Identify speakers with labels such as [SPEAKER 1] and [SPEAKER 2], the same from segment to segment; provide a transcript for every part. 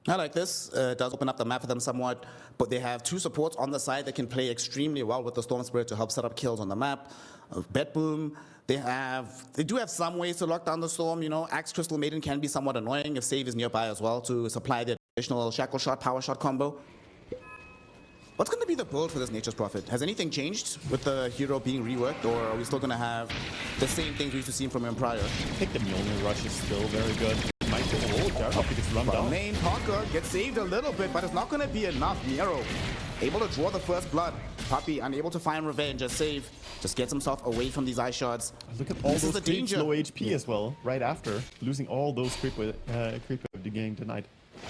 [SPEAKER 1] I like this. It does open up the map for them somewhat, but they have two supports on the side that can play extremely well with the Storm Spirit to help set up kills on the map. BetBoom, they do have some ways to lock down the Storm. You know, Axe Crystal Maiden can be somewhat annoying if Save is nearby as well to supply the additional Shackle Shot, Power Shot combo. What's going to be the build for this Nature's Prophet? Has anything changed with the hero being reworked, or are we still going to have the same things we used to see from him prior?
[SPEAKER 2] I think the Mjolnir Rush is still very good. Might get a roll there. He gets run down.
[SPEAKER 1] Main Parker gets saved a little bit, but it's not going to be enough. Nero able to draw the first blood. Puppey unable to find revenge. A save. Just gets himself away from these ice shards.
[SPEAKER 2] Look at all those creeps low HP as well, right after. Losing all those creep with getting denied.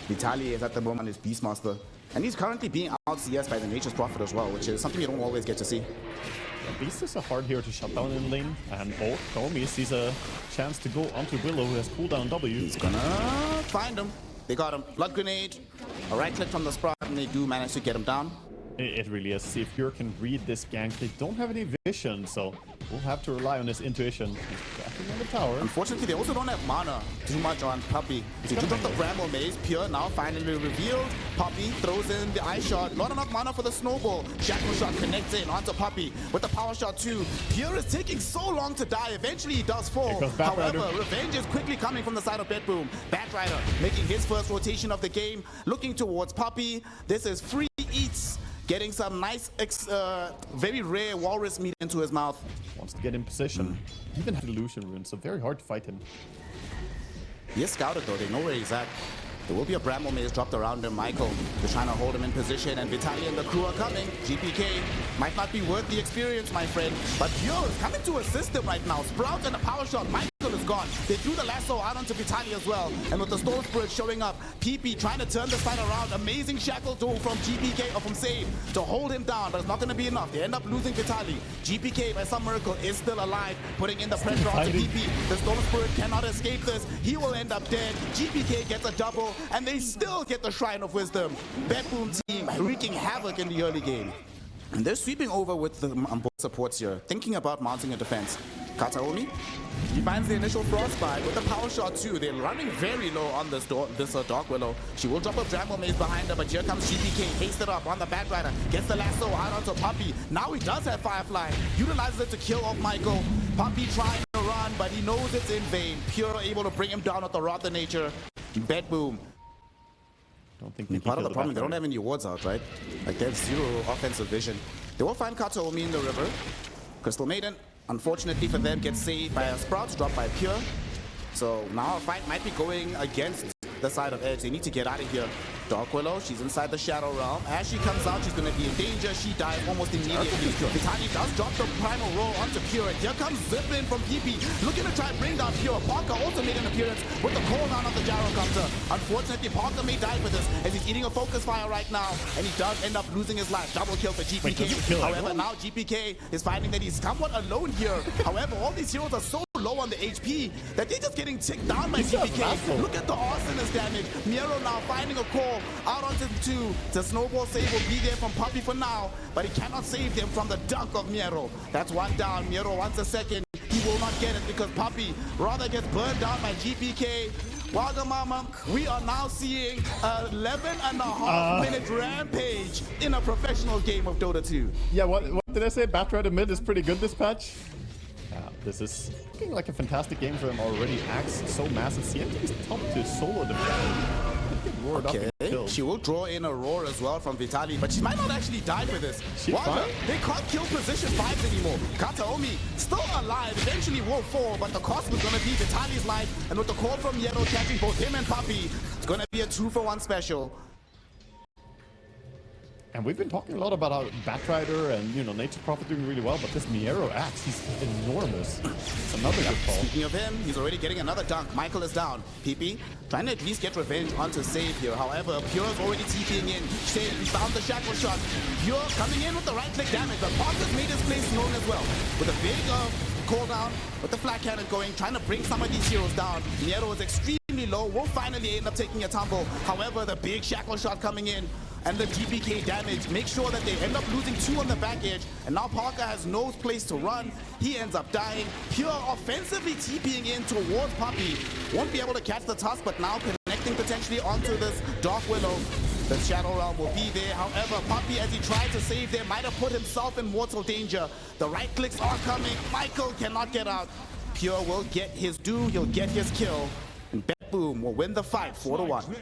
[SPEAKER 1] Vitaly is at the moment his Beastmaster. And he's currently being out CS by the Nature's Prophet as well, which is something you don't always get to see.
[SPEAKER 2] Beast is a hard hero to shut down in lane, and Naomi sees a chance to go onto Willow, who has cooldown W.
[SPEAKER 1] He's gonna find him. They got him. Blood grenade, a right click from the Sprout, and they do manage to get him down.
[SPEAKER 2] It really is. See if Pure can read this gank. They don't have any vision, so we'll have to rely on his intuition. He's on the tower.
[SPEAKER 1] Unfortunately, they also don't have mana too much on Puppey. He took the Bramble Maze. Pure now finally revealed. Puppey throws in the Ice Shot. Not enough mana for the Snowball. Shackle Shot connects in onto Puppey with the Power Shot too. Pure is taking so long to die. Eventually, he does fall. However, revenge is quickly coming from the side of BetBoom. Batrider making his first rotation of the game. Looking towards Puppey. This is free eats. Getting some nice, very rare walrus meat into his mouth.
[SPEAKER 2] Wants to get in position. Even had illusion runes, so very hard to fight him.
[SPEAKER 1] He is scouted though, they know where he's at. There will be a Bramble Maze dropped around him. Michael is trying to hold him in position, and Vitaly and the crew are coming. GPK might not be worth the experience, my friend, but Pure is coming to assist him right now. Sprout and a Power Shot. Michael is gone. They threw the lasso out onto Vitaly as well, and with the Storm Spirit showing up, PP trying to turn the side around. Amazing shackle tool from GPK or from Save to hold him down, but it's not going to be enough. They end up losing Vitaly. GPK, by some miracle, is still alive, putting in the pressure onto PP. The Storm Spirit cannot escape this. He will end up dead. GPK gets a double, and they still get the Shrine of Wisdom. BetBoom Team wreaking havoc in the early game. And they're sweeping over with the both supports here, thinking about mounting a defense. Kataomi, he finds the initial frostbite with the Power Shot too. They're running very low on this Dark Willow. She will drop a Bramble Maze behind her, but here comes GPK, pasted up on the Batrider, gets the lasso out onto Puppey. Now he does have Firefly, utilizes it to kill off Michael. Puppey trying to run, but he knows it's in vain. Pure able to bring him down with the Wrath of Nature. BetBoom.
[SPEAKER 2] Don't think
[SPEAKER 1] part of the problem, they don't have any wards out, right? Like, they have zero offensive vision. They will find Kataomi in the river. Crystal Maiden, unfortunately for them, gets saved by a Sprout, dropped by Pure. So now a fight might be going against the side of Edge. They need to get out of here. Dark Willow, she's inside the Shadow Realm. As she comes out, she's going to be in danger. She dies almost immediately. Vitaly does drop the Primal Roll onto Pure. And here comes Ziplin from PP, looking to try and bring down Pure. Parker also made an appearance with the cooldown of the Gyrocopter. Unfortunately, Parker may die for this, as he's eating a focus fire right now. And he does end up losing his life. Double kill for GPK. However, now GPK is finding that he's somewhat alone here. However, all these heroes are so low on the HP that they're just getting ticked down by GPK. Look at the arsonist damage. Miero now finding a call out onto the 2. The Snowball save will be there from Puppey for now, but he cannot save them from the dunk of Miero. That's one down. Miero wants a second. He will not get it because Puppey rather gets burned down by GPK. Wagamama, we are now seeing an 11.5-minute rampage in a professional game of Dota 2.
[SPEAKER 2] Yeah, what did I say? Batrider mid is pretty good this patch. This is looking like a fantastic game for him already. Axe so massive. CMT is top to solo defense. Okay,
[SPEAKER 1] she will draw in a roar as well from Vitaly, but she might not actually die for this. They can't kill position 5s anymore. Kataomi still alive, eventually will fall, but the cost was going to be Vitaly's life, and with the call from Yellow catching both him and Puppey, it's going to be a 2-for-1 special.
[SPEAKER 2] And we've been talking a lot about how Batrider and, you know, Nature's Prophet doing really well, but this Miero Axe, he's enormous. It's another good call.
[SPEAKER 1] Speaking of him, he's already getting another dunk. Michael is down. PP trying to at least get revenge onto Save here. However, Pure is already TPing in. Save, he found the Shackle Shot. Pure coming in with the right-click damage, but Parker's made his place known as well. With a big cooldown, with the flat cannon going, trying to bring some of these heroes down. Miero is extremely low, will finally end up taking a tumble. However, the big Shackle Shot coming in, and the GPK damage make sure that they end up losing 2 on the back edge, and now Parker has no place to run. He ends up dying. Pure offensively TPing in towards Puppey. Won't be able to catch the tusk, but now connecting drifting potentially onto this Dark Willow. The Shadow Realm will be there. However, Puppey, as he tried to save there, might have put himself in mortal danger. The right clicks are coming. Michael cannot get out. Pure will get his due. He'll get his kill. And BetBoom will win the fight 4-1.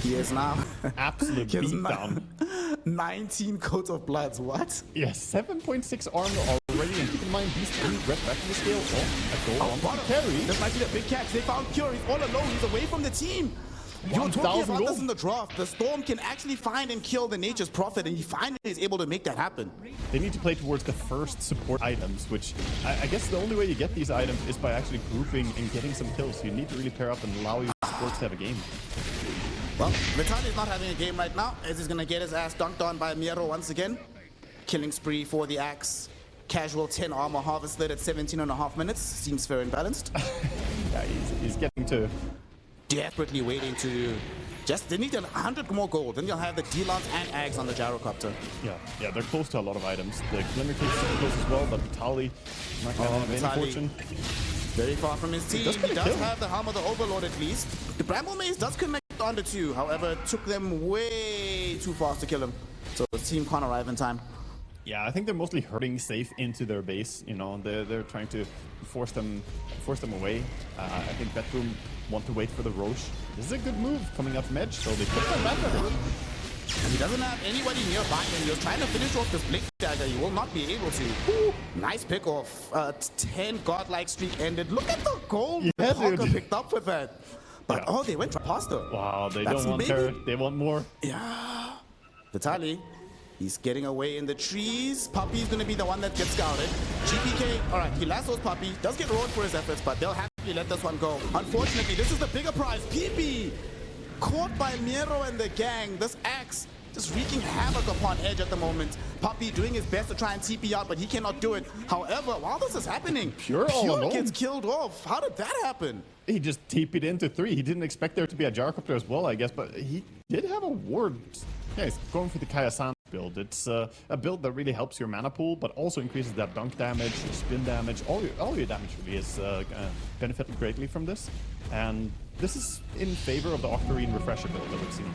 [SPEAKER 1] He is now
[SPEAKER 2] absolute beatdown.
[SPEAKER 1] 19 coats of bloods. What?
[SPEAKER 2] Yeah, 7.6 armor already. And keep in mind, these three red back in the scale. A goal on carry.
[SPEAKER 1] This might be the big catch. They found Pure. He's all alone. He's away from the team. You were talking about this in the draft. The Storm can actually find and kill the Nature's Prophet, and he finally is able to make that happen.
[SPEAKER 2] They need to play towards the first support items, which I guess the only way you get these items is by actually grouping and getting some kills. You need to really pair up and allow your supports to have a game.
[SPEAKER 1] Well, Vitaly is not having a game right now, as he's going to get his ass dunked on by Miro once again. Killing spree for the Axe. Casual 10 armor harvested at 17.5 minutes. Seems fair and balanced.
[SPEAKER 2] Yeah, he's getting to...
[SPEAKER 1] desperately waiting to just, they need 100 more gold, then you'll have the D-Lance and Ags on the gyrocopter.
[SPEAKER 2] Yeah, they're close to a lot of items. The Glimmer Cape is super close as well, but Vitaly not gonna have any fortune.
[SPEAKER 1] Very far from his team. He does have the Helm of the Overlord at least. The Bramble Maze does connect on the two, however, it took them way too fast to kill him. So the team can't arrive in time.
[SPEAKER 2] Yeah, I think they're mostly herding safe into their base. You know, they're trying to force them away. I think BetBoom want to wait for the Roche. This is a good move coming up from Edge, so they put them back at it.
[SPEAKER 1] He doesn't have anybody nearby, and he was trying to finish off this Blink Dagger. He will not be able to. Ooh, nice pick off. 10 godlike streak ended. Look at the gold Parker picked up with that. But oh, they went past her.
[SPEAKER 2] Wow, they don't want her. They want more.
[SPEAKER 1] Yeah. Vitaly. He's getting away in the trees. Puppey's going to be the one that gets scouted. GPK, all right, he lassos Puppey. Does get rolled for his efforts, but they'll happily let this one go. Unfortunately, this is the bigger prize. PP caught by Miro and the gang. This Axe just wreaking havoc upon Edge at the moment. Puppey doing his best to try and TP out, but he cannot do it. However, while this is happening, Pure gets killed off. How did that happen?
[SPEAKER 2] He just TP'd into 3. He didn't expect there to be a gyrocopter as well, I guess, but he did have a ward. Yeah, he's going for the Kayasan build. It's a build that really helps your mana pool, but also increases that dunk damage, spin damage. All your damage really is benefited greatly from this. And this is in favor of the Octarine Refresher build that we've seen.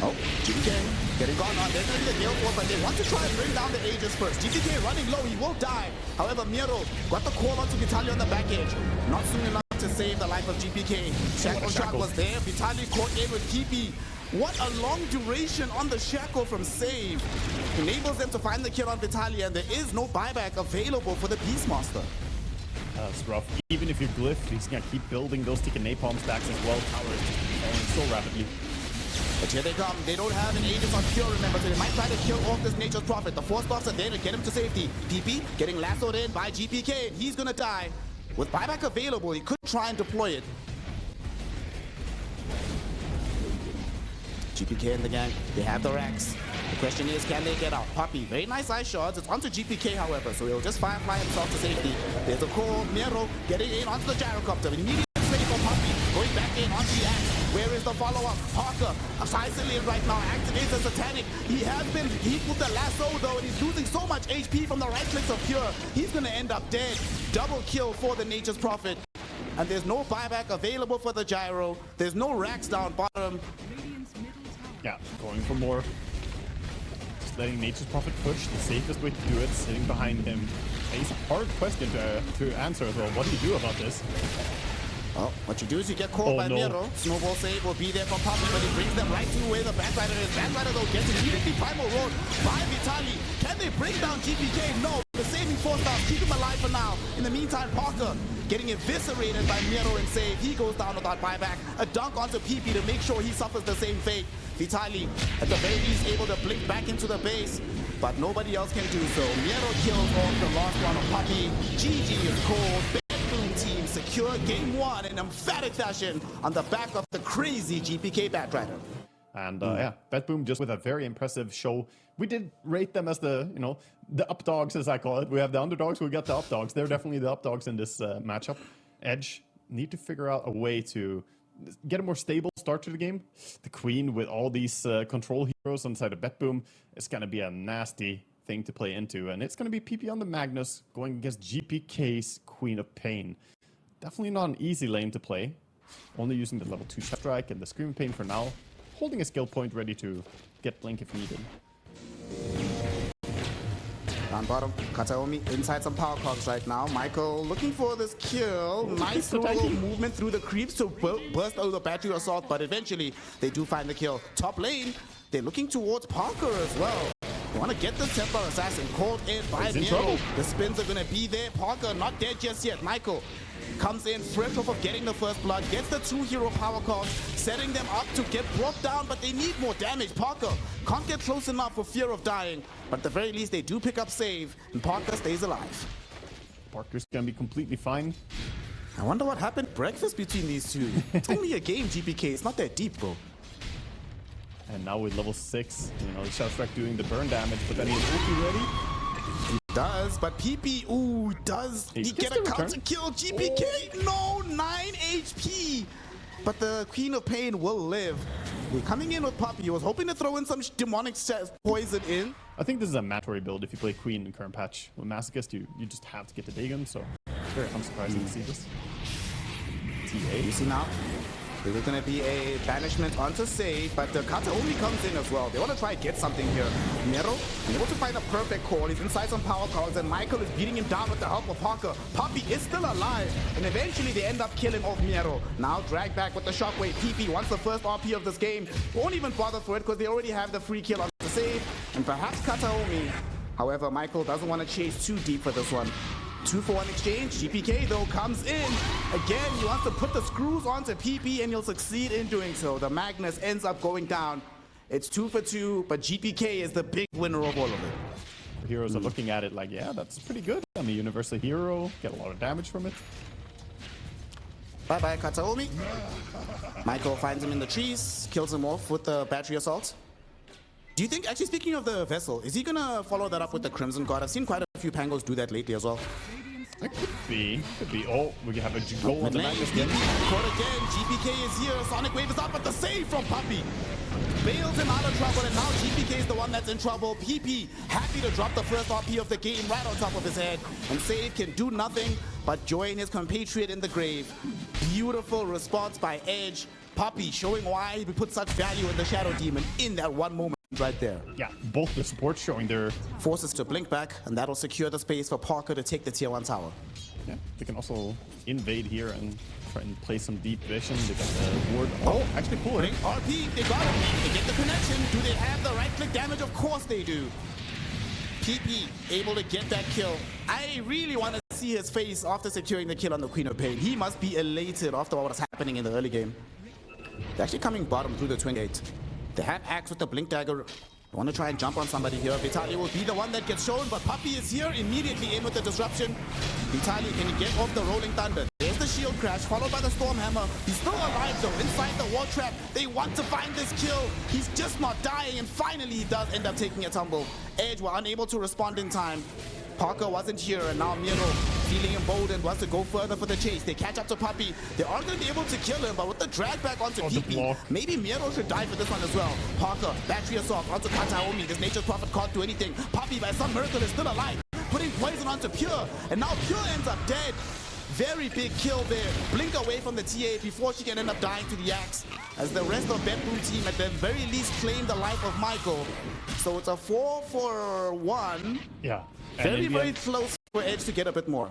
[SPEAKER 1] Oh, GPK getting gone on. They're going to be the Gale Force, but they want to try and bring down the Aegis first. GPK running low, he will die. However, Miro got the call onto Vitaly on the back edge. Not soon enough to save the life of GPK. Shackle shot was there. Vitaly caught in with TP. What a long duration on the Shackle from Save. Enables them to find the kill on Vitaly, and there is no buyback available for the Beastmaster.
[SPEAKER 2] That's rough. Even if you glyph, he's going to keep building those Tick and Napalm stacks as well. Tower is just falling so rapidly.
[SPEAKER 1] But here they come. They don't have an Aegis on Pure, remember, so they might try to kill off this Nature's Prophet. The Force Buffs are there to get him to safety. PP getting lassoed in by GPK, and he's going to die. With buyback available, he could try and deploy it. GPK and the gang, they have the racks. The question is, can they get out? Puppey, very nice eye shots. It's onto GPK, however, so he'll just firefly himself to safety. There's a call. Miro getting in onto the gyrocopter. Immediately ready for Puppey. Going back in onto the Axe. Where is the follow-up? Parker, isolated right now. Activates the Satanic. He has been hit with the lasso, though, and he's losing so much HP from the right clicks of Pure. He's going to end up dead. Double kill for the Nature's Prophet. And there's no buyback available for the gyro. There's no racks down bottom.
[SPEAKER 2] Yeah, going for more. Just letting Nature's Prophet push, the safest way to do it, sitting behind him. It's a hard question to answer as well. What do you do about this?
[SPEAKER 1] Well, what you do is you get caught by Miro. Snowball save will be there for Puppey, but he brings them right to where the Batrider is. Batrider, though, gets immediately primal road by Vitaly. Can they bring down GPK? No. The saving force down, keep him alive for now. In the meantime, Parker getting eviscerated by Miro and save. He goes down without buyback. A dunk onto PP to make sure he suffers the same fate. Vitaly, at the very least, able to blink back into the base, but nobody else can do so. Miro kills off the last one of Puppey. GG is called. BetBoom Team secure game 1 in emphatic fashion on the back of the crazy GPK Batrider.
[SPEAKER 2] And yeah, BetBoom just with a very impressive show. We did rate them as the, you know, the updogs, as I call it. We have the underdogs, we got the updogs. They're definitely the updogs in this matchup. Edge need to figure out a way to get a more stable start to the game. The Queen with all these control heroes on the side of BetBoom is going to be a nasty thing to play into. And it's going to be PP on the Magnus going against GPK's Queen of Pain. Definitely not an easy lane to play. Only using the level 2 shot strike and the Screaming Pain for now. Holding a skill point ready to get Blink if needed.
[SPEAKER 1] Down bottom, Kataomi inside some power cogs right now. Michael looking for this kill. Nice little movement through the creeps to burst out the battery assault, but eventually they do find the kill. Top lane, they're looking towards Parker as well. They want to get the Templar Assassin called in by Miro. The spins are going to be there. Parker not dead just yet. Michael comes in fresh off of getting the first blood, gets the 2 hero power cards, setting them up to get brought down, but they need more damage. Parker can't get close enough for fear of dying, but at the very least they do pick up save, and Parker stays alive.
[SPEAKER 2] Parker's gonna be completely fine.
[SPEAKER 1] I wonder what happened breakfast between these two. It's only a game, GPK. It's not that deep, bro.
[SPEAKER 2] And now with level 6, you know, Shell Strike doing the burn damage, but then he is ulti ready.
[SPEAKER 1] He does, but PP, ooh, does he get a counter kill? GPK, no, 9 HP. But the Queen of Pain will live. They're coming in with Puppy. He was hoping to throw in some demonic poison in.
[SPEAKER 2] I think this is a mandatory build if you play Queen in current patch. With Masochist, you just have to get the Dagon, so I'm surprised to see this. TA.
[SPEAKER 1] You see now? There's going to be a banishment onto save, but the Kataomi comes in as well. They want to try and get something here. Miro, able to find a perfect call. He's inside some power cards, and Michael is beating him down with the help of Parker. Poppy is still alive, and eventually they end up killing off Miro. Now drag back with the shockwave. PP wants the first RP of this game. Won't even bother for it because they already have the free kill on the save, and perhaps Kataomi. However, Michael doesn't want to chase too deep for this one. 2-for-1 exchange. GPK though comes in. Again, he wants to put the screws onto PP and he'll succeed in doing so. The Magnus ends up going down. It's 2 for 2, but GPK is the big winner of all of it.
[SPEAKER 2] The heroes are looking at it like, yeah, that's pretty good. I'm a universal hero, get a lot of damage from it.
[SPEAKER 1] Bye-bye, Kataomi. Michael finds him in the trees, kills him off with the battery assault. Do you think, actually speaking of the Vessel, is he gonna follow that up with the Crimson God? I've seen quite a few Pangos do that lately as well.
[SPEAKER 2] It could be. Oh, we can have a go on the Magnus again.
[SPEAKER 1] Caught again, GPK is here, Sonic Wave is up, but the save from Puppy bails him out of trouble, and now GPK is the one that's in trouble. PP happy to drop the first RP of the game right on top of his head, and Save can do nothing but join his compatriot in the grave. Beautiful response by Edge. Puppy showing why we put such value in the Shadow Demon in that one moment right there.
[SPEAKER 2] Yeah, both the supports showing their
[SPEAKER 1] forces to blink back, and that'll secure the space for Parker to take the tier 1 tower.
[SPEAKER 2] Yeah, they can also invade here and try and play some deep vision. They got the ward. Oh, actually pull it.
[SPEAKER 1] RP, they got it. They get the connection. Do they have the right click damage? Of course they do. PP able to get that kill. I really want to see his face after securing the kill on the Queen of Pain. He must be elated after what was happening in the early game. They're actually coming bottom through the Twin Gate. They have Axe with the Blink Dagger. They want to try and jump on somebody here. Vitaly will be the one that gets shown, but Puppy is here, immediately in with the disruption. Vitaly can get off the Rolling Thunder. There's the shield crash, followed by the Stormhammer. He's still alive though, inside the wall trap. They want to find this kill. He's just not dying, and finally he does end up taking a tumble. Edge were unable to respond in time. Parker wasn't here, and now Miro, feeling emboldened, wants to go further for the chase. They catch up to Puppy. They aren't going to be able to kill him, but with the drag back onto PP, maybe Miro should die for this one as well. Parker, battery assault onto Kataomi. This Nature's Prophet can't do anything. Puppy, by some miracle, is still alive, putting poison onto Pure, and now Pure ends up dead. Very big kill there. Blink away from the TA before she can end up dying to the axe, as the rest of BetBoom Team at the very least claim the life of Michael. So it's a 4 for 1.
[SPEAKER 2] Yeah.
[SPEAKER 1] Very close for Edge to get a bit more.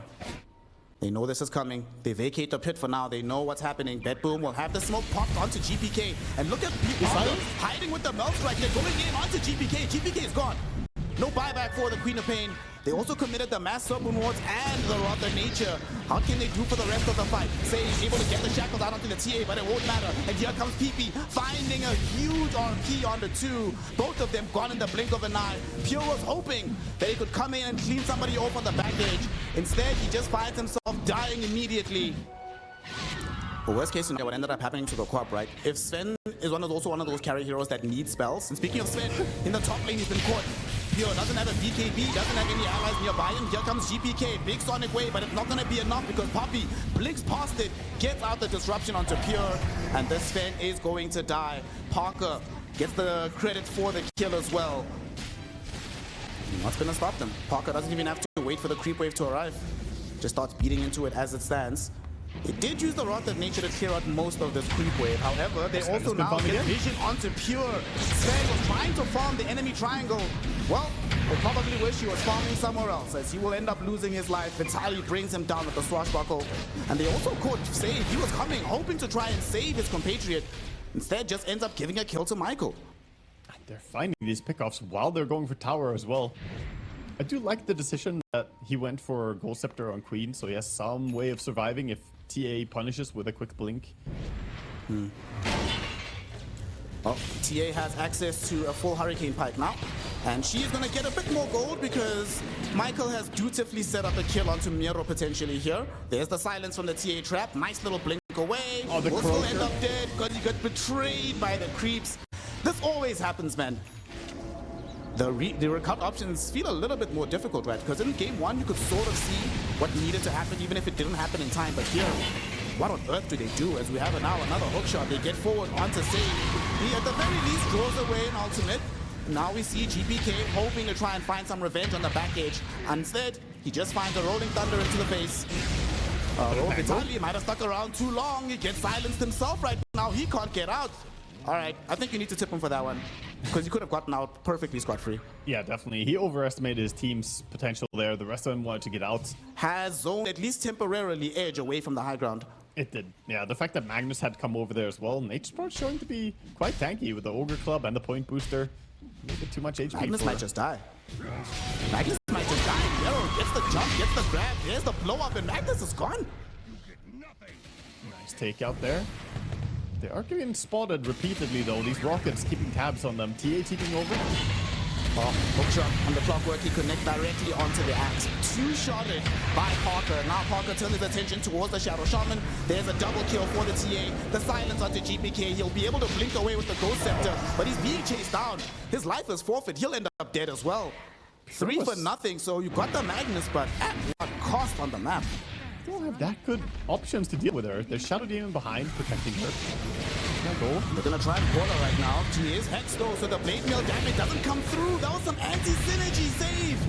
[SPEAKER 1] They know this is coming. They vacate the pit for now. They know what's happening. BetBoom will have the smoke popped onto GPK. And look at people hiding with the Melt Strike. They're going in onto GPK. GPK is gone. No buyback for the Queen of Pain. They also committed the Mass Serpent Wards and the Wrath of Nature. How can they do for the rest of the fight? Say he's able to get the shackles out onto the TA, but it won't matter. And here comes PP, finding a huge RP on the 2. Both of them gone in the blink of an eye. Pure was hoping that he could come in and clean somebody off on the back edge. Instead, he just finds himself dying immediately. The worst case scenario, what ended up happening to the co-op, right? If Sven is also one of those carry heroes that need spells, and speaking of Sven, in the top lane he's been caught. Pure doesn't have a BKB, doesn't have any allies nearby him. Here comes GPK, big Sonic Wave, but it's not going to be enough because Puppy blinks past it, gets out the disruption onto Pure, and this Sven is going to die. Parker gets the credit for the kill as well. What's going to stop them? Parker doesn't even have to wait for the creep wave to arrive. Just starts beating into it as it stands. They did use the Wrath of Nature to clear out most of this creep wave. However, they also now get vision onto Pure. Sven was trying to farm the enemy triangle. Well, they probably wish he was farming somewhere else, as he will end up losing his life. Vitaly brings him down with the swashbuckle. And they also caught Save. He was coming, hoping to try and save his compatriot. Instead, just ends up giving a kill to Michael.
[SPEAKER 2] They're finding these pickoffs while they're going for tower as well. I do like the decision that he went for Gold Scepter on Queen, so he has some way of surviving if TA punishes with a quick blink.
[SPEAKER 1] Oh, TA has access to a full Hurricane Pike now, and she's gonna get a bit more gold because Michael has dutifully set up a kill onto Miro potentially here. There's the silence from the TA trap. Nice little blink away.
[SPEAKER 2] Oh, the
[SPEAKER 1] will still end up dead because he got betrayed by the creeps. This always happens, man. The recover options feel a little bit more difficult, right? Because in game one, you could sort of see what needed to happen, even if it didn't happen in time. But here, what on earth do they do? As we have now another hook shot, they get forward onto Save. He at the very least draws away an ultimate. Now we see GPK hoping to try and find some revenge on the back edge. Instead, he just finds a Rolling Thunder into the face. Vitaly might have stuck around too long. He gets silenced himself right now. He can't get out. All right, I think you need to tip him for that one, because he could have gotten out perfectly scot-free.
[SPEAKER 2] Yeah, definitely. He overestimated his team's potential there. The rest of them wanted to get out.
[SPEAKER 1] Has zoned at least temporarily Edge away from the high ground.
[SPEAKER 2] It did. Yeah, the fact that Magnus had come over there as well. Naturesport's showing to be quite tanky with the Ogre Club and the point booster. A little bit too much HP.
[SPEAKER 1] Magnus might just die. Magnus might just die. Yellow gets the jump, gets the grab. There's the blow up, and Magnus is gone.
[SPEAKER 2] Nice take out there. They are getting spotted repeatedly though, these rockets keeping tabs on them. TA taking over.
[SPEAKER 1] Oh, hook shot on the clockwork, he connect directly onto the axe. Two-shotted by Parker. Now Parker turns his attention towards the Shadow Shaman. There's a double kill for the TA. The silence onto GPK. He'll be able to blink away with the Ghost Scepter, but he's being chased down. His life is forfeit. He'll end up dead as well. 3 for nothing, so you got the Magnus, but at what cost on the map?
[SPEAKER 2] They don't have that good options to deal with her. There's Shadow Demon behind, protecting her. Go.
[SPEAKER 1] They're gonna try and call her right now. She is hexed though, so the blade mail damage doesn't come through. That was some anti-synergy save.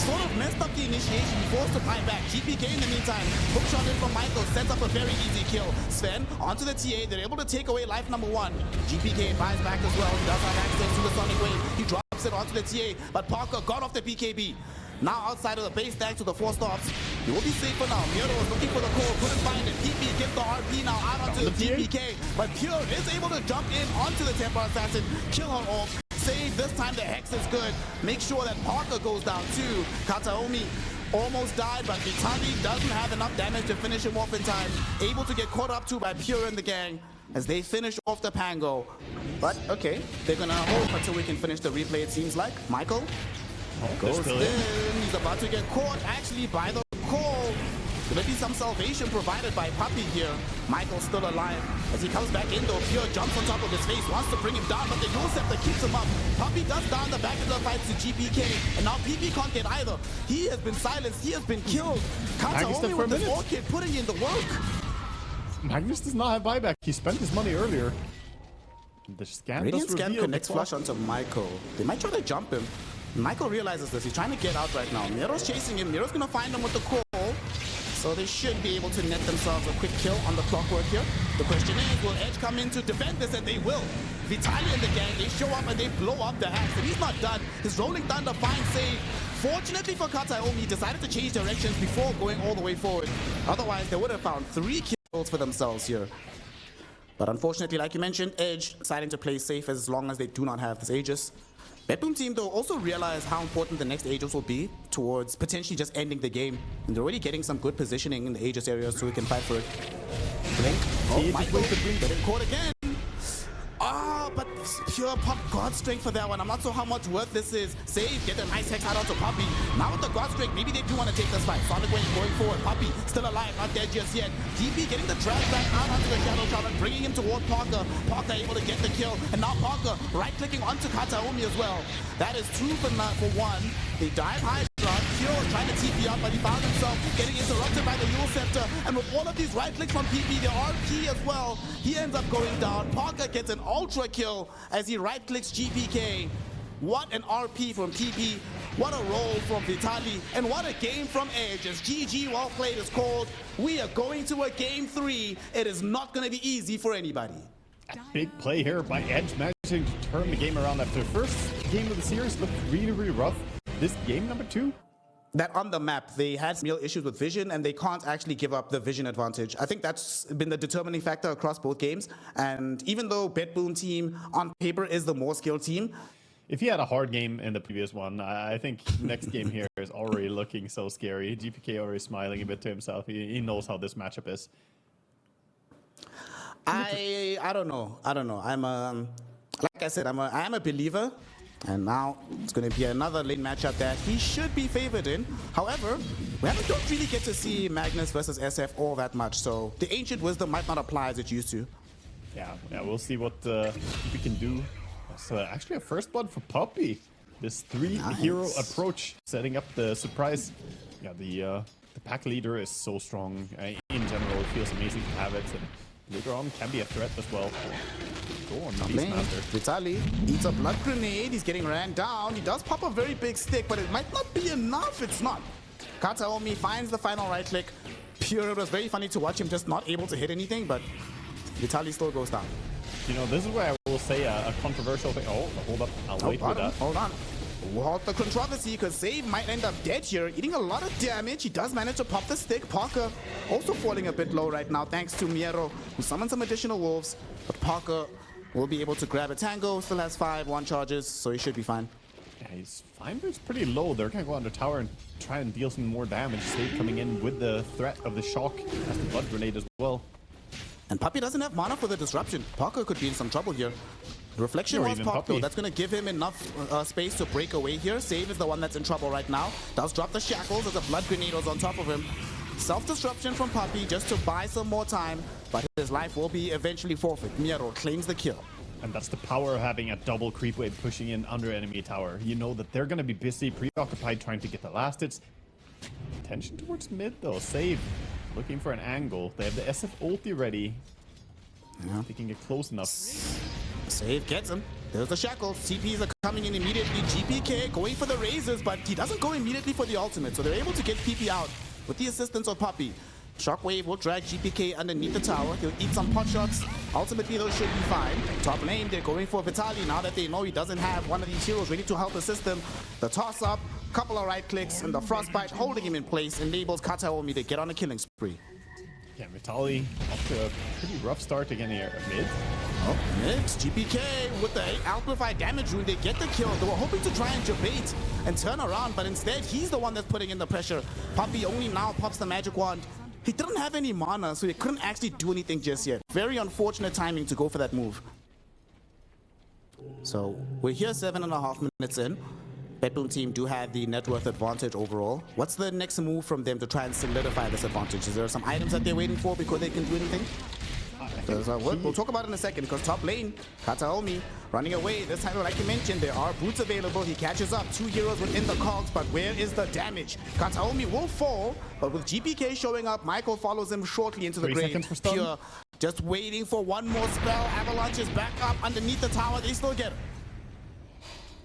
[SPEAKER 1] Sort of messed up the initiation. He forced to buy back. GPK in the meantime. Hook shot in from Michael. Sets up a very easy kill. Sven onto the TA. They're able to take away life number 1. GPK buys back as well. He does have access to the Sonic Wave. He drops it onto the TA, but Parker got off the BKB. Now outside of the base, thanks to the 4 stops, he will be safe for now. Miro is looking for the core, couldn't find it. PP gets the RP now out onto the GPK, but Pure is able to jump in onto the Temper Assassin, kill her off. Save, this time the Hex is good. Make sure that Parker goes down too. Kataomi almost died, but Vitaly doesn't have enough damage to finish him off in time. Able to get caught up to by Pure and the gang as they finish off the Pango. But okay, they're gonna hold until we can finish the replay, it seems like. Michael goes in. He's about to get caught actually by the call. Gonna be some salvation provided by Puppy here. Michael's still alive. As he comes back in though, Pure jumps on top of his face, wants to bring him down, but the Yule Scepter keeps him up. Puppy does down the back of the fight to GPK, and now PP can't get either. He has been silenced, he has been killed. Kataomi with the orchid putting in the work.
[SPEAKER 2] Magnus does not have buyback. He spent his money earlier. The scan
[SPEAKER 1] Radiant
[SPEAKER 2] does
[SPEAKER 1] scan connects flush onto Michael. They might try to jump him. Michael realizes this. He's trying to get out right now. Miro's chasing him. Miro's gonna find him with the call. So they should be able to net themselves a quick kill on the clockwork here. The question is, will Edge come in to defend this? And they will. Vitaly and the gang, they show up and they blow up the axe. And he's not done. His Rolling Thunder finds save. Fortunately for Kataomi, he decided to change directions before going all the way forward. Otherwise, they would have found 3 kills for themselves here. But unfortunately, like you mentioned, Edge deciding to play safe as long as they do not have this Aegis. BetBoom Team, though, also realized how important the next Aegis will be towards potentially just ending the game. And they're already getting some good positioning in the Aegis area so we can fight for it. Blink. Oh, Michael getting caught again. Ah, but Pure pop God Strength for that one. I'm not sure how much worth this is. Save, get a nice hex out onto Puppy. Now with the God Strength, maybe they do want to take this fight. Sonic Wave going forward. Puppy still alive, not dead just yet. DP getting the drag back out onto the Shadow Shaman, bringing him toward Parker. Parker able to get the kill, and now Parker right-clicking onto Kataomi as well. That is 2 for 1. They dive high. Pure trying to TP up, but he found himself getting interrupted by the Yule Scepter. And with all of these right clicks from PP, the RP as well, he ends up going down. Parker gets an ultra kill as he right clicks GPK. What an RP from PP. What a roll from Vitaly, and what a game from Edge as GG well played is called. We are going to a game 3. It is not going to be easy for anybody.
[SPEAKER 2] A big play here by Edge, managing to turn the game around after the first game of the series looked really, really rough. This game number 2?
[SPEAKER 1] That on the map, they had real issues with vision, and they can't actually give up the vision advantage. I think that's been the determining factor across both games. And even though BetBoom Team on paper is the more skilled team,
[SPEAKER 2] if he had a hard game in the previous one, I think next game here is already looking so scary. GPK already smiling a bit to himself. He knows how this matchup is.
[SPEAKER 1] I don't know. I'm like I said, I am a believer, and now it's going to be another lane matchup that he should be favored in. However, don't really get to see Magnus versus SF all that much, so the ancient wisdom might not apply as it used to.
[SPEAKER 2] Yeah, we'll see what we can do. It's actually a first blood for Puppy. This 3-hero approach, setting up the surprise. Yeah, the pack leader is so strong. In general, it feels amazing to have it. And later on, can be a threat as well. Go on, Beastmaster.
[SPEAKER 1] Vitaly eats a blood grenade. He's getting ran down. He does pop a very big stick, but it might not be enough. It's not. Kataomi finds the final right click. Pure, it was very funny to watch him just not able to hit anything, but Vitaly still goes down.
[SPEAKER 2] You know, this is where I will say a controversial thing. Oh, hold up. I'll wait for that.
[SPEAKER 1] Hold on. Halt the controversy, because Save might end up dead here, eating a lot of damage. He does manage to pop the stick. Parker also falling a bit low right now, thanks to Miero, who summoned some additional wolves. But Parker will be able to grab a tango. Still has 5 1 charges, so he should be fine.
[SPEAKER 2] Yeah, he's fine, but it's pretty low. They're going to go under tower and try and deal some more damage. Save coming in with the threat of the shock. Has the blood grenade as well.
[SPEAKER 1] And Puppy doesn't have mana for the disruption. Parker could be in some trouble here. Reflection was popped though. That's going to give him enough space to break away here. Save is the one that's in trouble right now. Does drop the shackles as a blood grenade was on top of him. Self-disruption from Puppy just to buy some more time, but his life will be eventually forfeit. Miero claims the kill.
[SPEAKER 2] And that's the power of having a double creep wave pushing in under enemy tower. You know that they're going to be busy, preoccupied, trying to get the last hits. Attention towards mid though. Save. Looking for an angle. They have the SF ulti ready.
[SPEAKER 1] Yeah.
[SPEAKER 2] They can get close enough.
[SPEAKER 1] Save gets him. There's the shackles. CPs are coming in immediately. GPK going for the razors, but he doesn't go immediately for the ultimate, so they're able to get PP out with the assistance of Puppy. Shockwave will drag GPK underneath the tower. He'll eat some pot shots. Ultimately, those should be fine. Top lane, they're going for Vitaly now that they know he doesn't have one of these heroes ready to help assist him. The toss-up, couple of right clicks, and the frostbite holding him in place enables Kataomi to get on a killing spree.
[SPEAKER 2] Yeah, Vitaly off to a pretty rough start again here at mid.
[SPEAKER 1] Oh, mid. GPK with the amplified damage rune. They get the kill. They were hoping to try and debate and turn around, but instead he's the one that's putting in the pressure. Puppy only now pops the magic wand. He didn't have any mana, so he couldn't actually do anything just yet. Very unfortunate timing to go for that move. So we're here 7.5 minutes in. BetBoom Team do have the net worth advantage overall. What's the next move from them to try and solidify this advantage? Is there some items that they're waiting for before they can do anything? We'll talk about it in a second, because top lane, Kataomi running away. This time, like you mentioned, there are boots available. He catches up. 2 heroes within the cogs, but where is the damage? Kataomi will fall, but with GPK showing up, Michael follows him shortly into the grave. Pure just waiting for one more spell. Avalanche is back up underneath the tower. They still get it.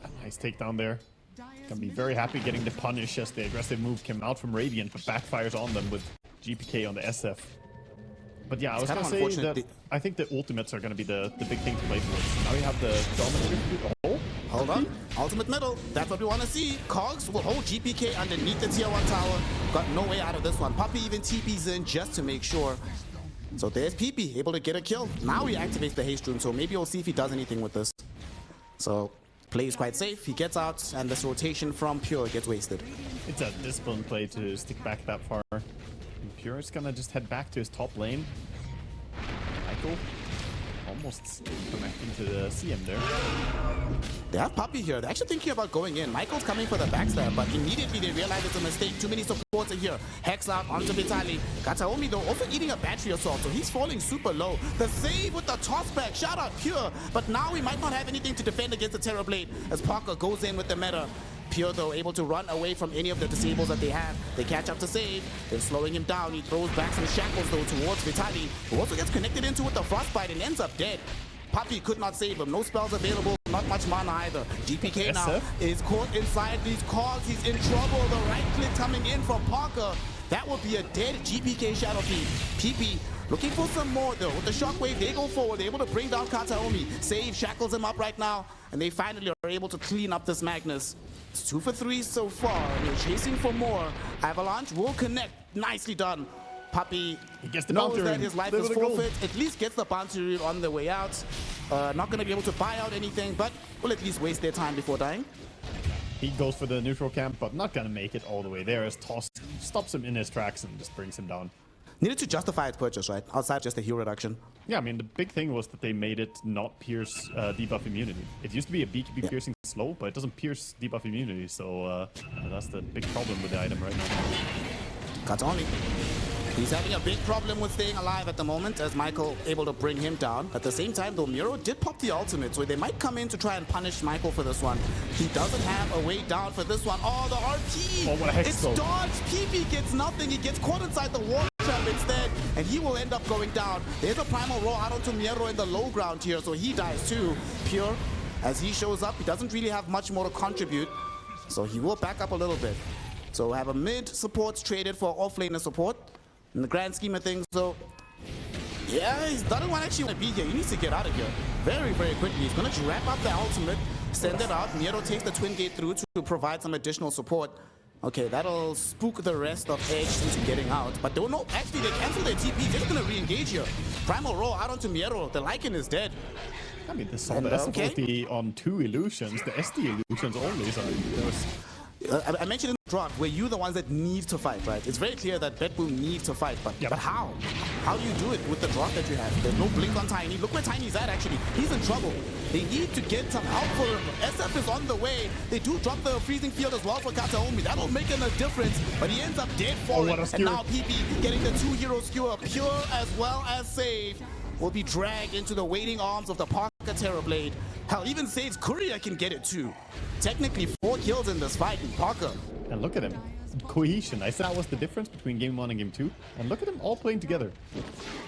[SPEAKER 2] A nice takedown there. Gonna be very happy getting the punish as the aggressive move came out from Radiant, but backfires on them with GPK on the SF. But yeah, I was gonna say that I think the ultimates are gonna be the big thing to play towards. Now we have the Dominator. Oh,
[SPEAKER 1] hold on. Ultimate middle. That's what we want to see. Cogs will hold GPK underneath the tier 1 tower. Got no way out of this one. Puppy even TP's in just to make sure. So there's PP, able to get a kill. Now he activates the haste rune, so maybe we'll see if he does anything with this. So plays quite safe. He gets out, and this rotation from Pure gets wasted.
[SPEAKER 2] It's a disciplined play to stick back that far. Pure is gonna just head back to his top lane. Michael almost connecting to the CM there.
[SPEAKER 1] They have Puppy here. They're actually thinking about going in. Michael's coming for the backstab, but immediately they realize it's a mistake. Too many supports are here. Hex out onto Vitaly. Kataomi though also eating a battery assault, so he's falling super low. The save with the toss back. Shout out Pure, but now we might not have anything to defend against the Terror Blade as Parker goes in with the meta. Pure though able to run away from any of the disables that they have. They catch up to save. They're slowing him down. He throws back some shackles though towards Vitaly, who also gets connected into with the frostbite and ends up dead. Puppy could not save him. No spells available, not much mana either. GPK now is caught inside these calls. He's in trouble. The right click coming in from Parker. That would be a dead GPK Shadow Fiend. PP looking for some more though. With the shockwave, they go forward. They're able to bring down Kataomi. Save shackles him up right now. And they finally are able to clean up this Magnus. It's 2 for 3 so far. And they're chasing for more. Avalanche will connect. Nicely done. Puppy knows that his life is forfeit. At least gets the bounty reel on the way out. Not going to be able to buy out anything, but will at least waste their time before dying.
[SPEAKER 2] He goes for the neutral camp, but not going to make it all the way there as Toss stops him in his tracks and just brings him down.
[SPEAKER 1] Needed to justify its purchase, right? Outside just a hero reduction.
[SPEAKER 2] Yeah, I mean, the big thing was that they made it not pierce debuff immunity. It used to be a BKB piercing slow, but it doesn't pierce debuff immunity, so that's the big problem with the item right now.
[SPEAKER 1] Katoni. He's having a big problem with staying alive at the moment, as Michael able to bring him down. At the same time, though, Miro did pop the ultimate, so they might come in to try and punish Michael for this one. He doesn't have a way down for this one. Oh, the RP!
[SPEAKER 2] Oh, what a hex
[SPEAKER 1] it's dodged. PP gets nothing. He gets caught inside the wall trap instead, and he will end up going down. There's a primal roll out onto Miro in the low ground here, so he dies too. Pure, as he shows up, he doesn't really have much more to contribute, so he will back up a little bit. So have a mid support traded for off-laner support. In the grand scheme of things, so yeah, he doesn't want to actually be here. He needs to get out of here very, very quickly. He's going to wrap up the ultimate, send it out. Miro takes the twin gate through to provide some additional support. Okay, that'll spook the rest of Edge into getting out. But don't know, actually, they cancel their TP. They're just going to re-engage here. Primal roll out onto Miro. The Lycan is dead.
[SPEAKER 2] I mean, this saw the SFLP on 2 illusions, the SD illusions only, so there was...
[SPEAKER 1] I mentioned in the draft, were you the ones that need to fight, right? It's very clear that BetBoom needs to fight, but how? How do you do it with the draft that you have? There's no blink on Tiny. Look where Tiny's at, actually. He's in trouble. They need to get some help for him. SF is on the way. They do drop the freezing field as well for Kataomi. That'll make him a difference, but he ends up dead for it. And now PP getting the 2-hero skewer. Pure as well as Save will be dragged into the waiting arms of the Parker Terrorblade. Hell, even Save's courier can get it too. Technically 4 kills in this fight in Parker.
[SPEAKER 2] And look at him. Cohesion. I said that was the difference between game 1 and game 2. And look at them all playing together.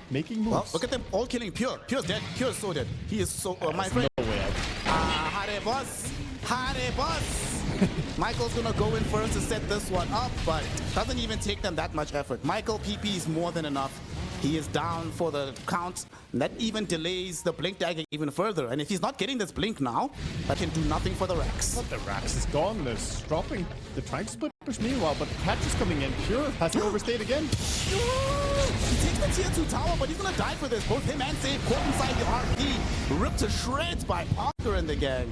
[SPEAKER 2] Making moves.
[SPEAKER 1] Well, look at them all killing Pure. Pure's dead. Pure's so dead. He is so... my friend.
[SPEAKER 2] No way out.
[SPEAKER 1] Hare boss. Hare boss. Michael's gonna go in first to set this one up, but doesn't even take them that much effort. Michael PP is more than enough. He is down for the count. And that even delays the blink dagger even further. And if he's not getting this blink now, that can do nothing for the Rax.
[SPEAKER 2] But the Rax is gone. They're dropping. They're trying to split push meanwhile, but the patch is coming in. Pure has he overstayed again?
[SPEAKER 1] He takes the tier 2 tower, but he's gonna die for this. Both him and Save caught inside the RP. Ripped to shreds by Parker and the gang.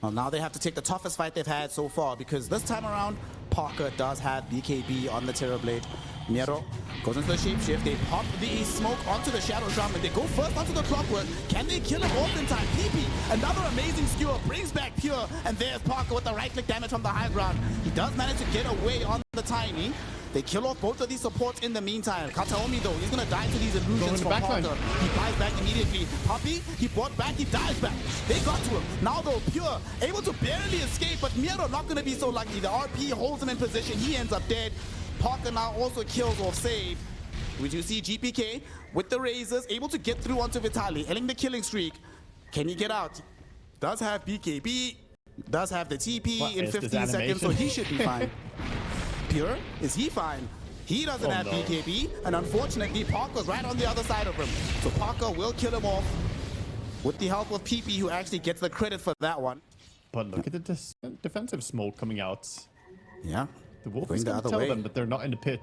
[SPEAKER 1] Well, now they have to take the toughest fight they've had so far, because this time around, Parker does have BKB on the Terrorblade. Miro goes into the shapeshift. They pop the smoke onto the Shadow Shaman. They go first onto the Clockwork. Can they kill him off in time? PP, another amazing skewer, brings back Pure, and there's Parker with the right-click damage from the high ground. He does manage to get away on the Tiny. They kill off both of these supports in the meantime. Kataomi, though, he's going to die to these illusions from Parker. He dies back immediately. Puppy, he brought back, he dies back. They got to him. Now, though, Pure, able to barely escape, but Miro not going to be so lucky. The RP holds him in position. He ends up dead. Parker now also kills off Save. We do see GPK with the razors, able to get through onto Vitaly, ending the killing streak. Can he get out? Does have BKB, does have the TP in 15 seconds, so he should be fine. Pure, is he fine? He doesn't have BKB, and unfortunately, Parker's right on the other side of him. So Parker will kill him off with the help of PP, who actually gets the credit for that one.
[SPEAKER 2] But look at the defensive smoke coming out.
[SPEAKER 1] Yeah.
[SPEAKER 2] The Wolf is going to tell them that they're not in the pit.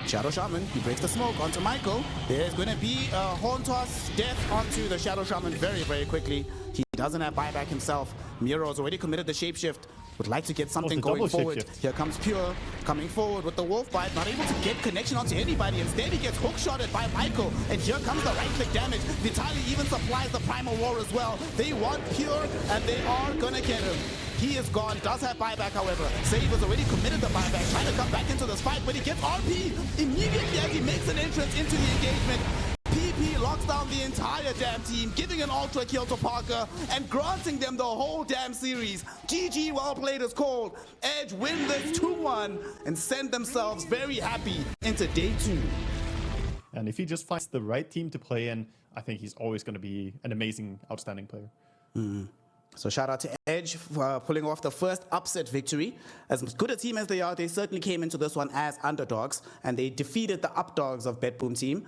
[SPEAKER 1] Shadow Shaman, he breaks the smoke onto Michael. There's going to be a Horn Toss death onto the Shadow Shaman very, very quickly. He doesn't have buyback himself. Miro's already committed the shapeshift. Would like to get something going forward. Here comes Pure, coming forward with the Wolf Bite, not able to get connection onto anybody. Instead, he gets hook-shotted by Michael, and here comes the right-click damage. Vitaly even supplies the Primal Roar as well. They want Pure, and they are gonna get him. He is gone, does have buyback, however. Save has already committed the buyback, trying to come back into this fight, but he gets RP immediately as he makes an entrance into the engagement. PP locks down the entire damn team, giving an ultra kill to Parker and granting them the whole damn series. GG, well played is called. Edge win this 2-1 and send themselves very happy into day 2.
[SPEAKER 2] And if he just finds the right team to play in, I think he's always going to be an amazing, outstanding player.
[SPEAKER 1] So shout out to Edge for pulling off the first upset victory. As good a team as they are, they certainly came into this one as underdogs, and they defeated the updogs of BetBoom Team.